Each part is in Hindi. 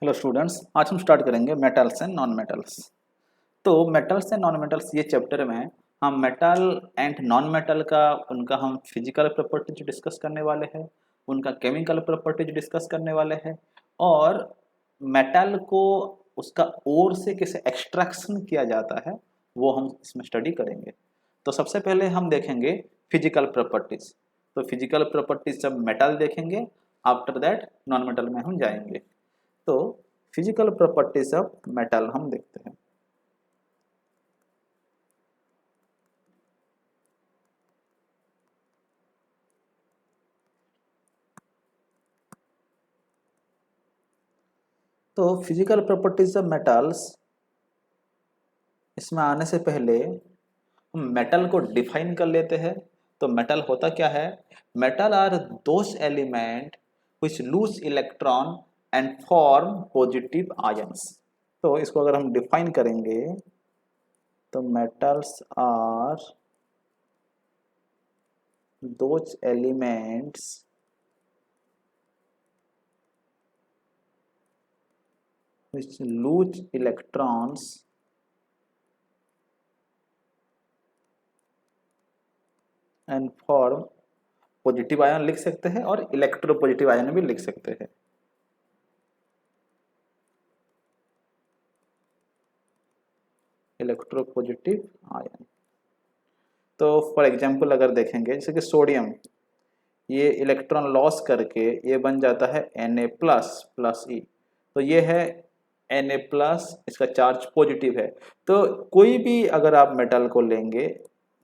हेलो स्टूडेंट्स, आज हम स्टार्ट करेंगे मेटल्स एंड नॉन मेटल्स। तो मेटल्स एंड नॉन मेटल्स ये चैप्टर में हम मेटल एंड नॉन मेटल का उनका हम फिजिकल प्रॉपर्टीज डिस्कस करने वाले हैं, उनका केमिकल प्रॉपर्टीज डिस्कस करने वाले हैं और मेटल को उसका ओर से कैसे एक्सट्रैक्शन किया जाता है वो हम इसमें स्टडी करेंगे। तो सबसे पहले हम देखेंगे फिजिकल प्रॉपर्टीज। तो फिजिकल प्रॉपर्टीज जब मेटल देखेंगे, आफ्टर दैट नॉन मेटल में हम जाएंगे। तो फिजिकल प्रॉपर्टीज ऑफ मेटल हम देखते हैं। तो फिजिकल प्रॉपर्टीज ऑफ मेटल्स, इसमें आने से पहले हम मेटल को डिफाइन कर लेते हैं। तो मेटल होता क्या है? Metal are those element which lose electron and form positive ions. तो इसको अगर हम डिफाइन करेंगे तो metals are those elements which lose electrons and form positive ion लिख सकते हैं और इलेक्ट्रोपॉजिटिव आयन भी लिख सकते हैं। इलेक्ट्रोपॉजिटिव आयन, तो फॉर एग्जांपल अगर देखेंगे जैसे कि सोडियम, ये इलेक्ट्रॉन लॉस करके ये बन जाता है Na प्लस प्लस ई। तो ये है Na प्लस, इसका चार्ज पॉजिटिव है। तो कोई भी अगर आप मेटल को लेंगे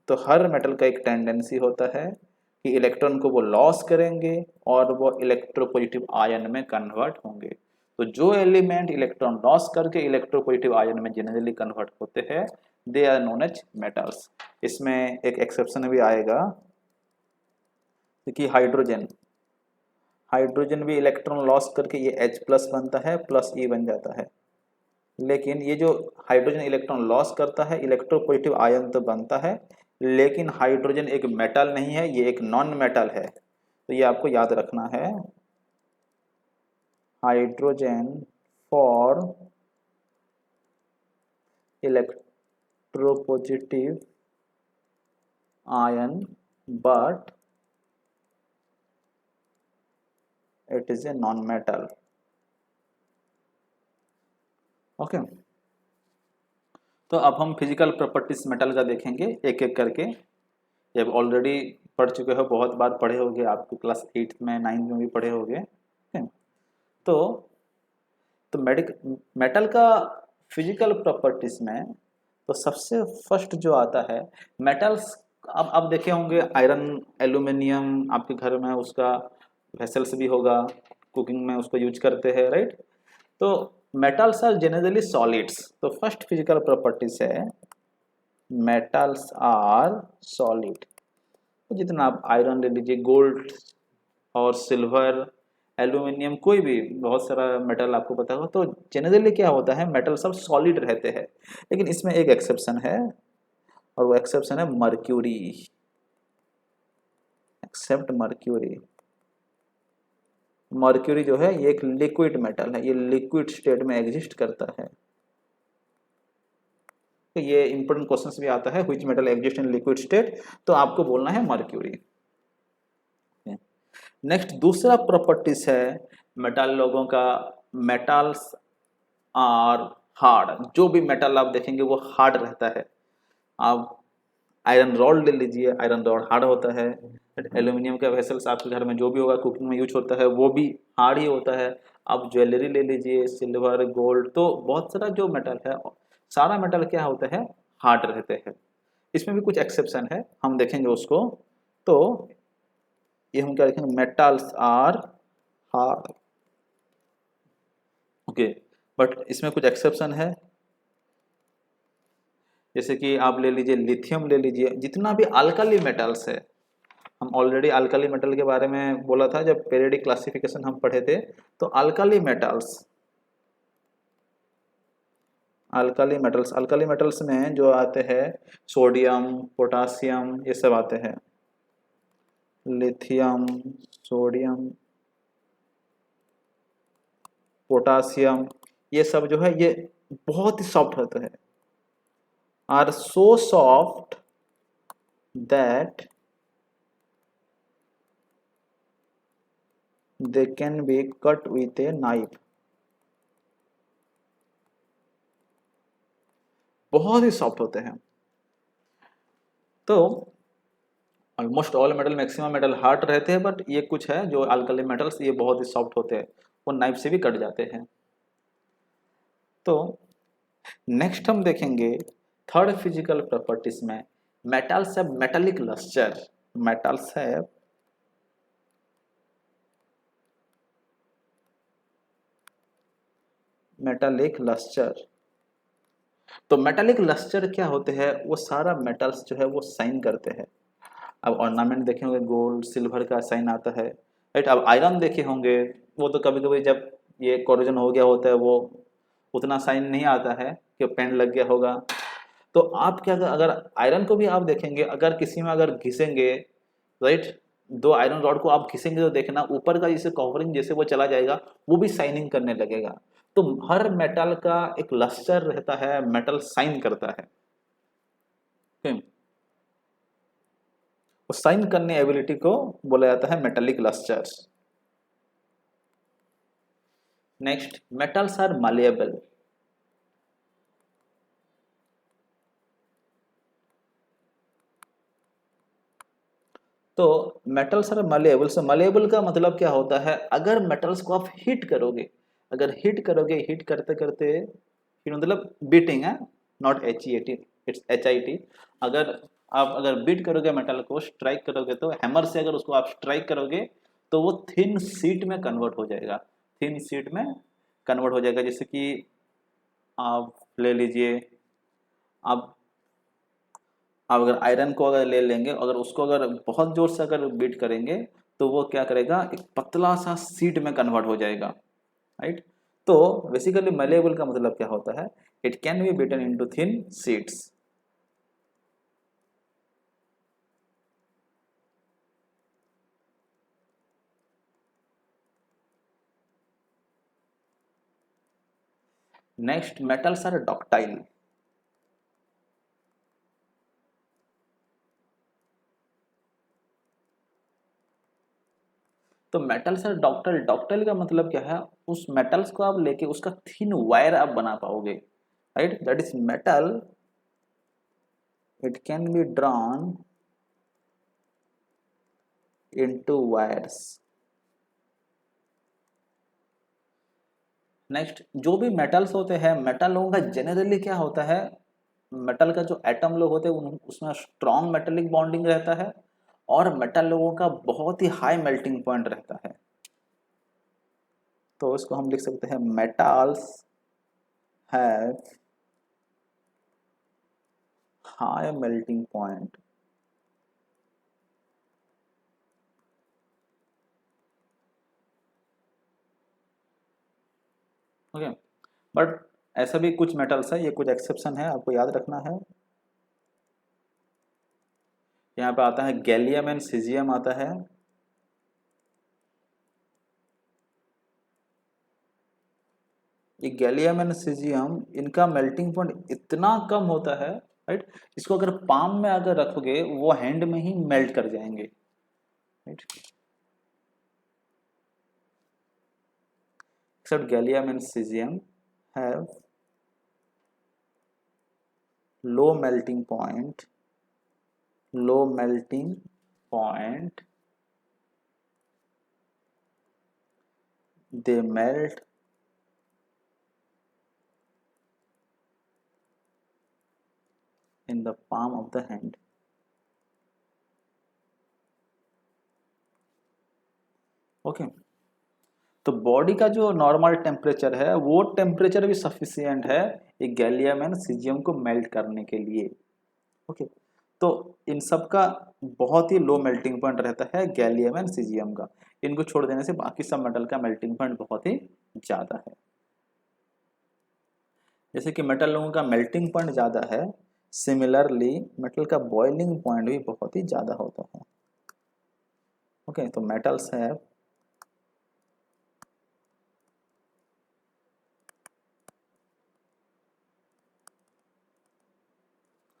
तो हर मेटल का एक टेंडेंसी होता है कि इलेक्ट्रॉन को वो लॉस करेंगे और वो इलेक्ट्रोपॉजिटिव आयन में कन्वर्ट होंगे। तो जो एलिमेंट इलेक्ट्रॉन लॉस करके इलेक्ट्रोपॉजिटिव आयन में जनरली कन्वर्ट होते हैं, they are known as metals. इसमें एक एक्सेप्शन भी आएगा कि हाइड्रोजन, हाइड्रोजन भी इलेक्ट्रॉन लॉस करके ये H प्लस बनता है, प्लस E बन जाता है। लेकिन ये जो हाइड्रोजन इलेक्ट्रॉन लॉस करता है, इलेक्ट्रोपॉजिटिव आयन तो बनता है, लेकिन हाइड्रोजन एक मेटल नहीं है, ये एक नॉन मेटल है। तो ये आपको याद रखना है। Hydrogen for electropositive ion but it is a non-metal. Okay, तो अब हम फिजिकल प्रॉपर्टीज मेटल का देखेंगे एक एक करके। ये ऑलरेडी पढ़ चुके हो, बहुत बार पढ़े होंगे, आपको क्लास 8 में 9 में भी पढ़े होंगे। तो मेटल का फिजिकल प्रॉपर्टीज में तो सबसे फर्स्ट जो आता है मेटल्स, अब आप देखे होंगे आयरन, एल्यूमिनियम आपके घर में उसका वेसल्स भी होगा, कुकिंग में उसको यूज करते हैं, राइट। तो मेटल्स आर जनरली सॉलिड्स। तो फर्स्ट फिजिकल प्रॉपर्टीज है मेटल्स आर सॉलिड। तो जितना आप आयरन ले लीजिए, गोल्ड और सिल्वर, एल्यूमिनियम, कोई भी बहुत सारा मेटल आपको पता होगा। तो जनरली क्या होता है, मेटल सब सॉलिड रहते हैं। लेकिन इसमें एक एक्सेप्शन है और वो एक्सेप्शन है मर्क्यूरी। Accept mercury. मर्क्यूरी जो है ये एक लिक्विड मेटल है, ये लिक्विड स्टेट में एग्जिस्ट करता है। तो ये इंपॉर्टेंट क्वेश्चंस भी आता है, which metal exist in liquid state, तो आपको बोलना है मर्क्यूरी। नेक्स्ट दूसरा प्रॉपर्टीज है मेटल लोगों का, मेटल्स आर हार्ड। जो भी मेटल आप देखेंगे वो हार्ड रहता है। आप आयरन रॉड ले लीजिए, आयरन रॉड हार्ड होता है। एल्यूमिनियम का वेसल्स आपके घर में जो भी होगा कुकिंग में यूज होता है वो भी हार्ड ही होता है। आप ज्वेलरी ले लीजिए, सिल्वर, गोल्ड, तो बहुत सारा जो मेटल है, सारा मेटल क्या होता है, हार्ड रहते हैं। इसमें भी कुछ एक्सेप्शन है, हम देखेंगे उसको। तो ये हम क्या देखेंगे, metals are hard, okay, but इसमें कुछ एक्सेप्शन है। जैसे कि आप ले लीजिए लिथियम, ले लीजिए, जितना भी अल्कली मेटल्स है, हम ऑलरेडी अल्कली मेटल के बारे में बोला था जब पीरियोडिक क्लासिफिकेशन हम पढ़े थे। तो अल्कली मेटल्स, अल्कली मेटल्स में जो आते हैं सोडियम, पोटासियम, ये सब आते हैं। लिथियम, सोडियम, पोटासियम, ये सब जो है ये बहुत ही सॉफ्ट होते हैं, are so soft that they can be cut with a knife. बहुत ही सॉफ्ट होते हैं। तो almost all metal, maximum metal hard रहते हैं, बट ये कुछ है जो अल्कली मेटल्स ये बहुत ही सॉफ्ट होते हैं, वो नाइफ से भी कट जाते हैं। तो नेक्स्ट हम देखेंगे थर्ड फिजिकल प्रॉपर्टीज में, metals have metallic lustre. Metals have metallic lustre. तो मेटालिक लस्टर क्या होते हैं, वो सारा मेटल्स जो है वो साइन करते हैं। अब ऑर्नामेंट देखे होंगे, गोल्ड सिल्वर का साइन आता है, राइट। अब आयरन देखे होंगे, वो तो कभी कभी जब ये कोरोजन हो गया होता है वो उतना साइन नहीं आता है कि पेंट लग गया होगा। तो आप क्या, अगर आयरन को भी आप देखेंगे, अगर किसी में अगर घिसेंगे, राइट, दो आयरन रॉड को आप घिसेंगे तो देखना ऊपर का जैसे कवरिंग जैसे वो चला जाएगा, वो भी साइनिंग करने लगेगा। तो हर मेटल का एक लस्टर रहता है, मेटल साइन करता है। उस साइन करने एबिलिटी को बोला जाता है metallic lusters. Next, metals are malleable. तो मेटल्स आर मालिएबल से मालिएबल का मतलब क्या होता है, अगर मेटल्स को आप हीट करोगे, अगर हीट करोगे, हीट करते करते, हीट मतलब बीटिंग है, नॉट HEAT, इट्स HIT। अगर आप अगर बीट करोगे मेटल को, स्ट्राइक करोगे, तो हैमर से अगर उसको आप स्ट्राइक करोगे तो वो थिन शीट में कन्वर्ट हो जाएगा, थिन शीट में कन्वर्ट हो जाएगा। जैसे कि आप ले लीजिए, आप अगर आयरन को अगर ले लेंगे, अगर उसको अगर बहुत जोर से अगर बीट करेंगे तो वो क्या करेगा, एक पतला सा शीट में कन्वर्ट हो जाएगा, राइट। तो बेसिकली मलेबल का मतलब क्या होता है, it can be beaten into thin sheets. Next, metals are ductile. तो मेटल्स आर डक्टाइल, डक्टाइल का मतलब क्या है, उस मेटल्स को आप लेके उसका थिन वायर आप बना पाओगे, right. That is metal, it can be drawn into wires. Next, जो भी मेटल्स होते हैं, मेटल लोगों का जनरली क्या होता है, मेटल का जो एटम लोग होते हैं उसमें स्ट्रॉन्ग मेटेलिक बॉन्डिंग रहता है, और मेटल लोगों का बहुत ही हाई मेल्टिंग पॉइंट रहता है। तो इसको हम लिख सकते हैं, metals have high melting point. Okay, but ऐसा भी कुछ मेटल्स है, ये कुछ एक्सेप्शन है, आपको याद रखना है। यहाँ पे आता है गैलियम एंड सीजियम आता है। ये गैलियम एंड सीजियम, इनका मेल्टिंग पॉइंट इतना कम होता है, राइट। इसको अगर पाम में अगर रखोगे वो हैंड में ही मेल्ट कर जाएंगे, right. Except gallium and caesium have low melting point, low melting point, they melt in the palm of the hand। Okay, तो बॉडी का जो नॉर्मल टेम्परेचर है वो टेम्परेचर भी सफिशियंट है एक गैलियम एंड सीजियम को मेल्ट करने के लिए। ओके, तो इन सब का बहुत ही लो मेल्टिंग पॉइंट रहता है गैलियम एंड सीजियम का। इनको छोड़ देने से बाकी सब मेटल का मेल्टिंग पॉइंट बहुत ही ज़्यादा है। जैसे कि मेटल लोगों का मेल्टिंग पॉइंट ज़्यादा है, सिमिलरली मेटल का बॉइलिंग पॉइंट भी बहुत ही ज़्यादा होता है। ओके, तो मेटल्स है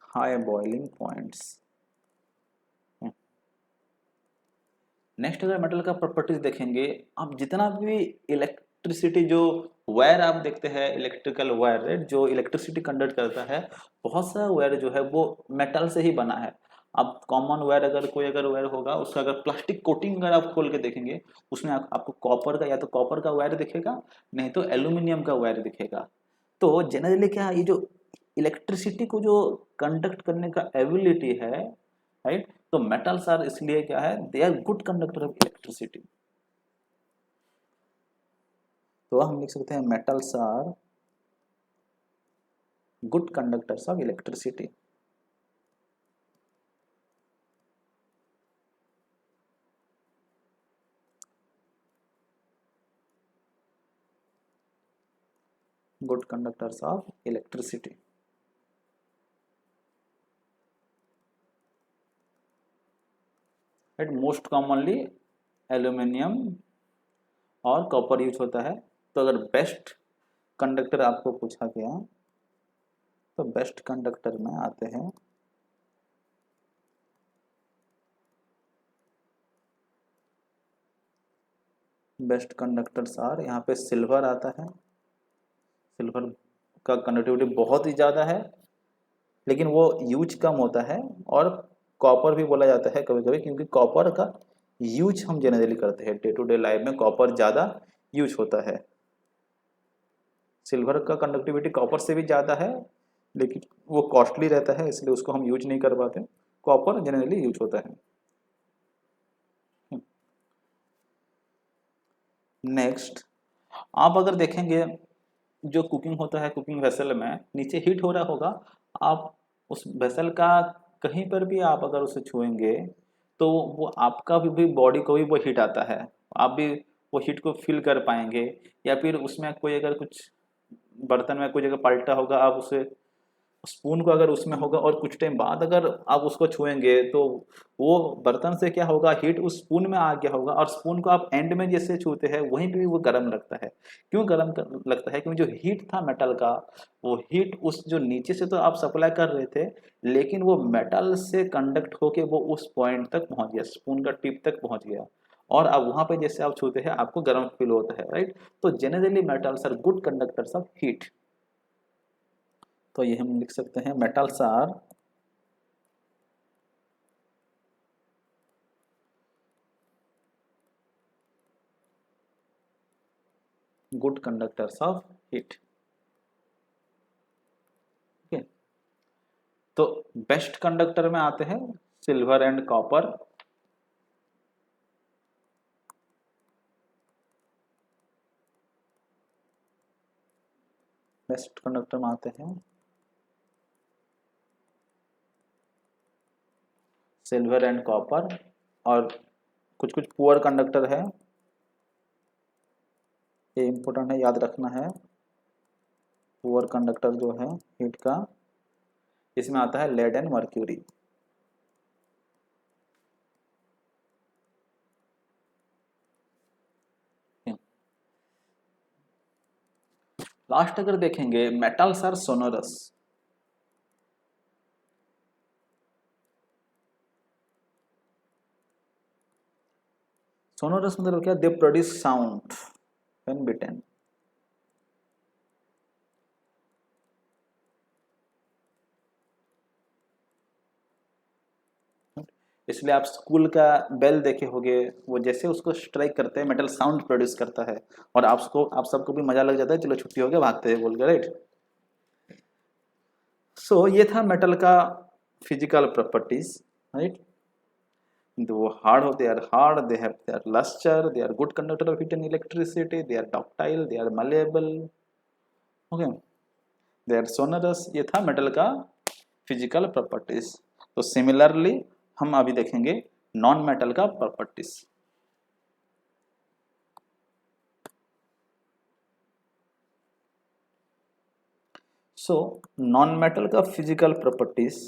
हाई बॉइलिंग पॉइंट्स। नेक्स्ट अगर मेटल का प्रॉपर्टीज देखेंगे, आप जितना भी इलेक्ट्रिसिटी जो वायर आप देखते हैं, इलेक्ट्रिकल वायर राइट, जो इलेक्ट्रिसिटी कंडक्ट करता है, बहुत सा वायर जो है वो मेटल से ही बना है। आप कॉमन वायर अगर कोई अगर वायर होगा, उसका अगर प्लास्टिक कोटिंग अगर आप खोल के देखेंगे, उसमें आपको कॉपर का या तो कॉपर का वायर दिखेगा, नहीं तो एल्यूमिनियम का वायर दिखेगा। तो जनरली क्या, ये जो इलेक्ट्रिसिटी को जो कंडक्ट करने का एबिलिटी है राइट, तो मेटल्स आर इसलिए क्या है, they are good conductor of electricity. तो हम लिख सकते हैं metals are good conductors of electricity. Good conductors of electricity. Right, most commonly aluminium और कॉपर यूज होता है। तो अगर बेस्ट कंडक्टर आपको पूछा गया, तो बेस्ट कंडक्टर में आते हैं बेस्ट कंडक्टर्स आर, यहाँ पे सिल्वर आता है। सिल्वर का कंडक्टिविटी बहुत ही ज़्यादा है, लेकिन वो यूज कम होता है। और कॉपर भी बोला जाता है कभी कभी, क्योंकि कॉपर का यूज हम जनरली करते हैं डे टू डे लाइफ में, कॉपर ज़्यादा यूज होता है। सिल्वर का कंडक्टिविटी कॉपर से भी ज़्यादा है, लेकिन वो कॉस्टली रहता है, इसलिए उसको हम यूज नहीं कर पाते। कॉपर जनरली यूज होता है। नेक्स्ट, आप अगर देखेंगे जो कुकिंग होता है, कुकिंग वेसल में नीचे हीट हो रहा होगा, आप उस वेसल का कहीं पर भी आप अगर उसे छुएंगे, तो वो आपका भी बॉडी को भी वो हीट आता है, आप भी वो हीट को फील कर पाएंगे। या फिर उसमें कोई अगर कुछ बर्तन में कोई जगह पलटा होगा, आप उसे स्पून को अगर उसमें होगा और कुछ टाइम बाद अगर आप उसको छुएंगे, तो वो बर्तन से क्या होगा, हीट उस स्पून में आ गया होगा, और स्पून को आप एंड में जैसे छूते हैं वहीं पे भी वो गर्म लगता है। क्यों गर्म लगता है? क्योंकि जो हीट था मेटल का, वो हीट उस जो नीचे से तो आप सप्लाई कर रहे थे, लेकिन वो मेटल से कंडक्ट होके वो उस पॉइंट तक पहुंच गया, स्पून का टिप तक पहुंच गया, और अब वहां पे जैसे आप छूते हैं आपको गर्म फील होता है राइट। तो generally metals are good conductors of heat. तो ये हम लिख सकते हैं metals are good conductors of heat. ठीक है, तो बेस्ट कंडक्टर में आते हैं silver and copper. Best conductor में आते हैं सिल्वर एंड कॉपर, और कुछ कुछ पुअर कंडक्टर है, ये इंपॉर्टेंट है, याद रखना है। पुअर कंडक्टर जो है हीट का, इसमें आता है लेड एंड मर्क्यूरी। लास्ट अगर देखेंगे, मेटल्स आर सोनोरस। सोनोरस मतलब क्या, दे प्रोड्यूस साउंड व्हेन बिटन। इसलिए आप स्कूल का बेल देखे होंगे, वो जैसे उसको स्ट्राइक करते हैं मेटल साउंड प्रोड्यूस करता है, और आप सबको भी मजा लग जाता है, चलो छुट्टी हो गया भागते हैं बोल के राइट। सो ये था मेटल का फिजिकल प्रॉपर्टीज राइट। वो हार्ड होते हैं, hard, they have their luster, they are good conductor of heat and electricity, they are ductile, they are malleable, okay, they are sonorous. ये था मेटल का फिजिकल प्रॉपर्टीज। तो सिमिलरली हम अभी देखेंगे नॉन मेटल का प्रॉपर्टीज। सो नॉन मेटल का फिजिकल प्रॉपर्टीज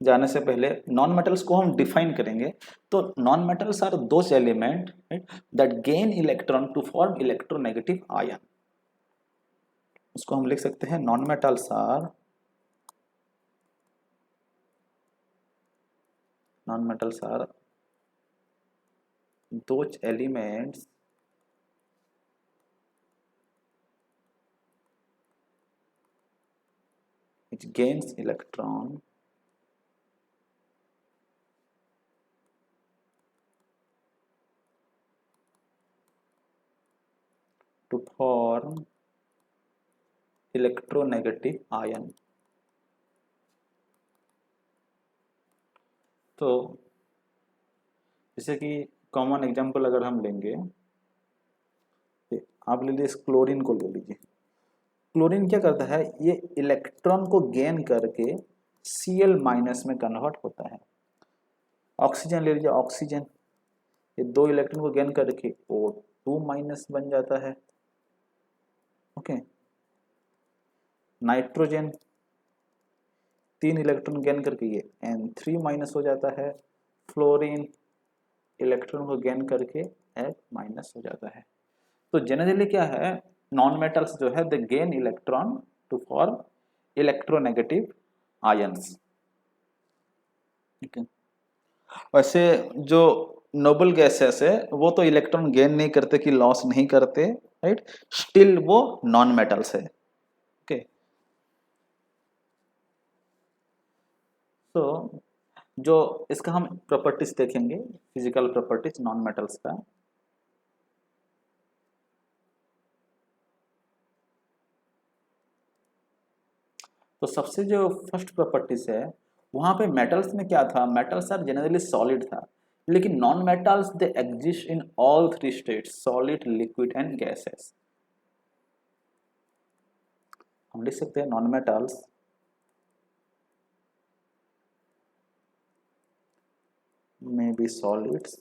जाने से पहले नॉन मेटल्स को हम डिफाइन करेंगे। तो non metals are those element that gain electron to form electronegative ion. उसको हम लिख सकते हैं non metals are non-metals are those elements which gains electron to form electronegative ion. तो जैसे कि कॉमन एग्जांपल अगर हम लेंगे, आप ले लीजिए क्लोरीन को ले लीजिए। क्लोरीन क्या करता है, ये इलेक्ट्रॉन को गेन करके Cl माइनस में कन्वर्ट होता है। ऑक्सीजन ले लीजिए, ऑक्सीजन ये 2 इलेक्ट्रॉन को गेन करके O2 माइनस बन जाता है। ओके, नाइट्रोजन 3 इलेक्ट्रॉन गेन करके ये N3 माइनस हो जाता है। फ्लोरीन इलेक्ट्रॉन को गेन करके F माइनस हो जाता है। तो जनरली क्या है, नॉन मेटल्स जो है the gain electron to form electronegative ions. वैसे जो नोबल गैसेस है वो तो इलेक्ट्रॉन गेन नहीं करते कि लॉस नहीं करते, राइट, स्टिल वो नॉन मेटल्स है। ओके, तो जो इसका हम प्रॉपर्टीज देखेंगे, फिजिकल प्रॉपर्टीज नॉन मेटल्स का। तो सबसे जो फर्स्ट प्रॉपर्टीज है, वहां पे मेटल्स में क्या था, मेटल्स आर जनरली सॉलिड था, लेकिन non metals they exist in all 3 states, solid, liquid and gases. हम लिख सकते हैं non metals may be solids,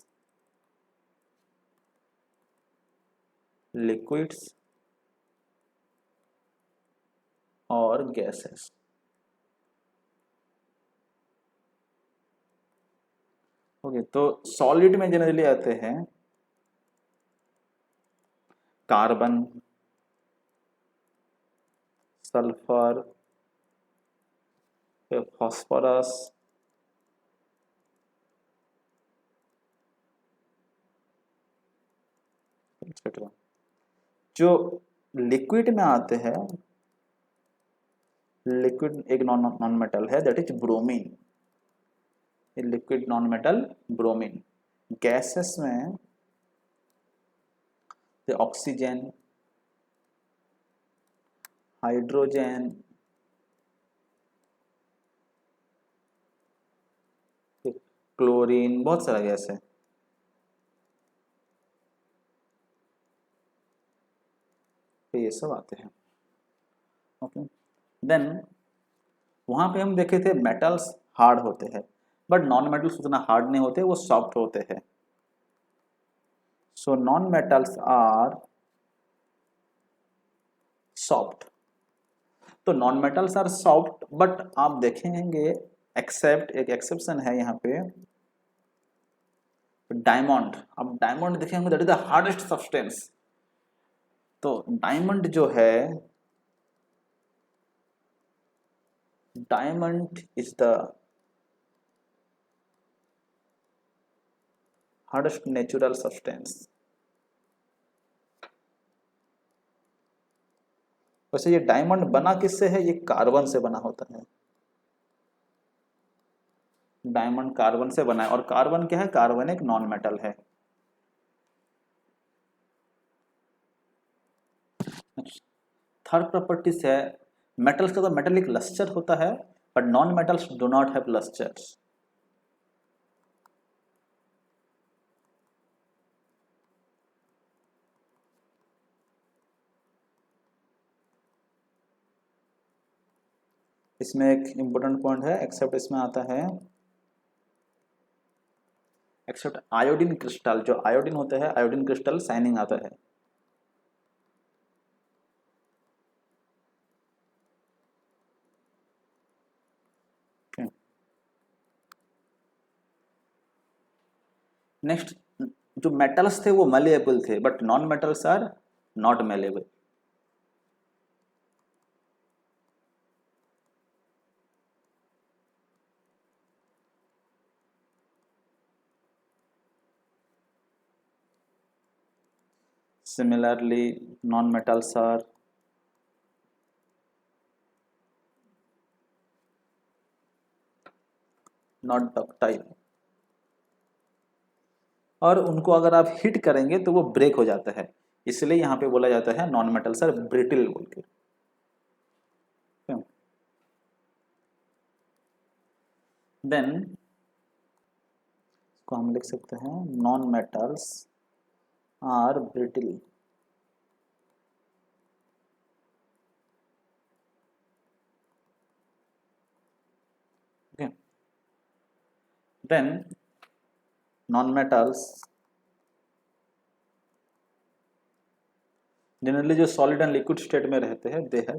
liquids और gases। ओके, तो सॉलिड में जनरली आते हैं कार्बन, सल्फर, फास्फोरस, एक्सेट्रा। जो लिक्विड में आते हैं, लिक्विड एक नॉन मेटल है, that is bromine, liquid non metal bromine. Gases में ऑक्सीजन, हाइड्रोजन, क्लोरीन, बहुत सारा गैस है। तो ये सब आते हैं। ओके, देन वहां पे हम देखे थे मेटल्स हार्ड होते हैं, बट नॉन मेटल्स उतना हार्ड नहीं होते, वो सॉफ्ट होते हैं। So non metals are soft. तो non metals are soft, but आप देखेंगे एक्सेप्ट, एक एक्सेप्शन है यहाँ पे, डायमंड। अब डायमंड देखेंगे that is the hardest substance. तो डायमंड जो है, diamond is the hardest natural substance. वैसे ये डायमंड बना किससे है, ये कार्बन से बना होता है। डायमंड कार्बन से बना है, और कार्बन क्या है, कार्बन एक नॉन मेटल है। थर्ड प्रॉपर्टीज है, मेटल्स का तो मेटेलिक लस्टर होता है, but non metals do not have lusters. इसमें एक इंपॉर्टेंट पॉइंट है, एक्सेप्ट इसमें आता है, एक्सेप्ट आयोडीन क्रिस्टल। जो आयोडीन होता है, आयोडीन क्रिस्टल शाइनिंग आता है। नेक्स्ट, जो मेटल्स थे वो मलेबल थे, but non metals are not malleable. Similarly, non-metals are not ductile, और उनको अगर आप हिट करेंगे तो वो ब्रेक हो जाता है, इसलिए यहाँ पे बोला जाता है नॉन मेटल्स आर ब्रिटिल बोल के। देन इसको हम लिख सकते हैं non metals are brittle. Okay. Then non-metals generally जो सॉलिड एंड लिक्विड स्टेट में रहते हैं दे है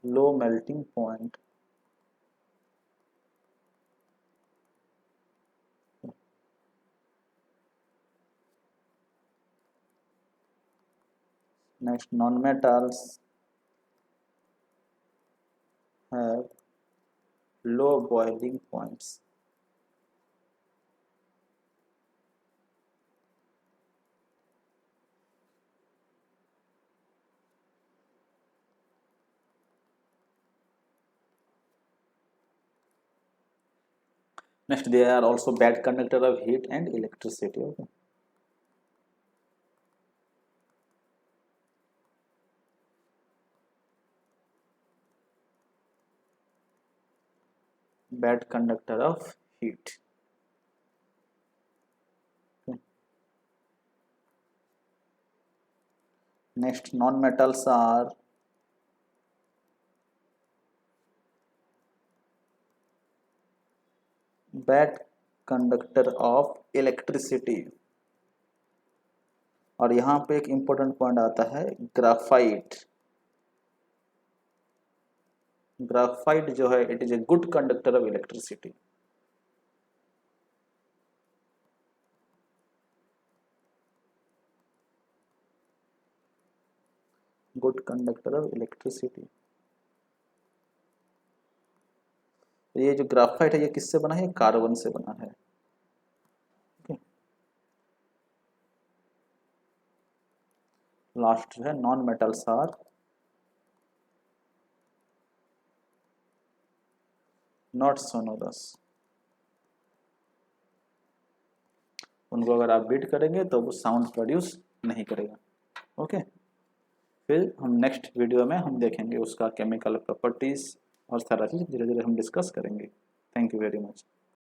low melting point. Next non-metals have low boiling points। Next, they are also bad conductor of heat and electricity. Okay. Bad conductor of heat. Okay. Next, non-metals are bad conductor of electricity। और यहाँ पे एक important point आता है ग्राफाइट। ग्राफाइट जो है it is a good conductor of electricity. Good conductor of electricity. ये जो ग्राफाइट है ये किससे बना है? कार्बन से बना है। लास्ट जो है non metals are not sonorous. उनको अगर आप बीट करेंगे तो वो साउंड प्रोड्यूस नहीं करेगा। ओके, फिर हम नेक्स्ट वीडियो में हम देखेंगे उसका केमिकल प्रॉपर्टीज और सारा चीज़ धीरे धीरे हम डिस्कस करेंगे। Thank you very much.